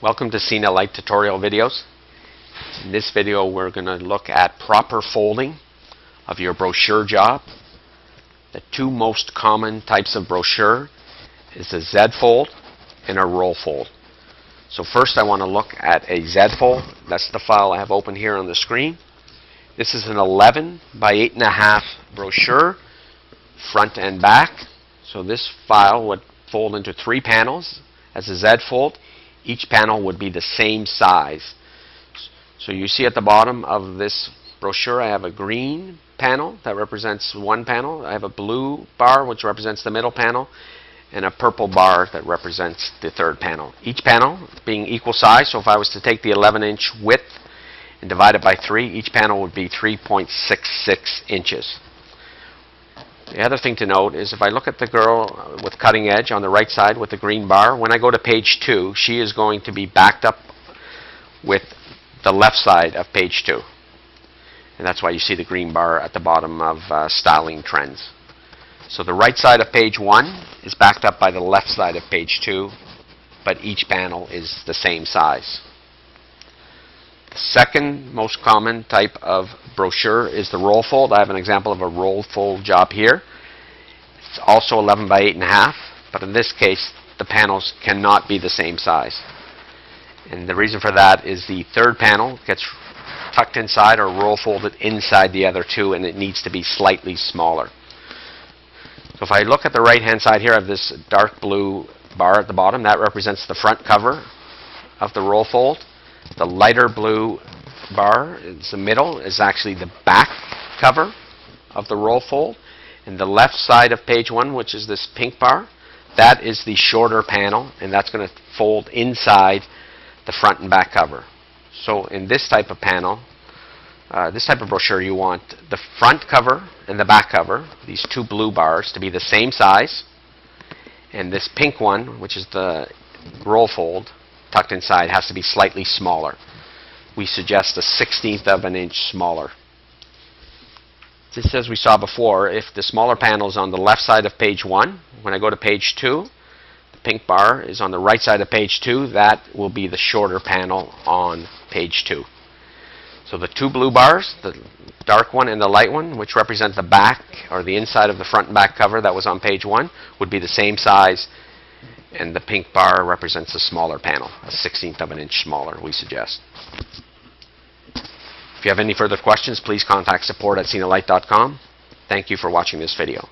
Welcome to SinaLite tutorial videos. In this video we're going to look at proper folding of your brochure job. The two most common types of brochure is a Z fold and a roll fold. So first I want to look at a Z fold. That's the file I have open here on the screen. This is an 11 by 8.5 brochure, front and back. So this file would fold into 3 panels as a Z fold. Each panel would be the same size. So you see at the bottom of this brochure I have a green panel that represents one panel. I have a blue bar which represents the middle panel, and a purple bar that represents the third panel. Each panel being equal size, so if I was to take the 11-inch width and divide it by 3, each panel would be 3.66 inches. The other thing to note is if I look at the girl with cutting edge on the right side with the green bar, when I go to page 2, she is going to be backed up with the left side of page 2. And that's why you see the green bar at the bottom of styling trends. So the right side of page 1 is backed up by the left side of page 2, but each panel is the same size. The second most common type of brochure is the roll fold. I have an example of a roll fold job here. It's also 11 by 8.5, but in this case the panels cannot be the same size. And the reason for that is the third panel gets tucked inside or roll folded inside the other two, and it needs to be slightly smaller. So if I look at the right hand side here, I have this dark blue bar at the bottom. That represents the front cover of the roll fold. The lighter blue bar in the middle is actually the back cover of the roll fold. And the left side of page 1, which is this pink bar, that is the shorter panel, and that's going to fold inside the front and back cover. So in this type of panel, this type of brochure, you want the front cover and the back cover, these two blue bars, to be the same size, and this pink one, which is the roll fold tucked inside, has to be slightly smaller. We suggest a 1/16 of an inch smaller. Just as we saw before, if the smaller panel is on the left side of page 1, when I go to page 2, the pink bar is on the right side of page 2, that will be the shorter panel on page 2. So the two blue bars, the dark one and the light one, which represent the back or the inside of the front and back cover that was on page 1, would be the same size, and the pink bar represents a smaller panel, a 1/16 of an inch smaller, we suggest. If you have any further questions, please contact support@SinaLite.com. Thank you for watching this video.